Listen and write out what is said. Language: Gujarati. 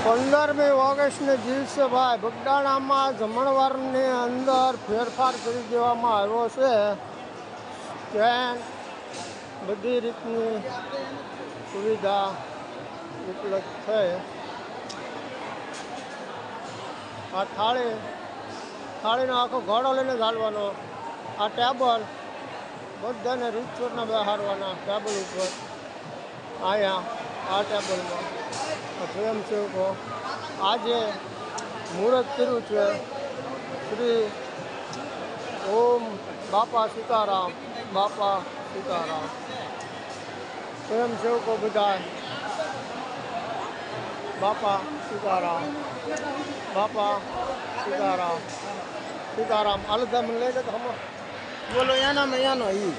15મી ઓગસ્ટને દિવસે ભાઈ બગદાણામાં જમણવારની અંદર ફેરફાર કરી દેવામાં આવ્યો છે. ત્યાં બધી રીતની સુવિધા ઉપલબ્ધ છે. આ થાળીનો આખો ઘોડો લઈને ચાલવાનો. આ ટેબલ બધાને રીતસરના બેહારવાના ટેબલ ઉપર. અહીંયા આ ટેબલમાં સ્વયંસેવકો આજે મુહૂર્ત કર્યું છે. શ્રી ઓમ બાપા સીતારામ, બાપા સીતારામ. સ્વયંસેવકો બધા બાપા સીતારામ, બાપા સીતારામ, સીતારામ. આલુ મને લઈ જતો હમ બોલો એના મેં એનો ઈ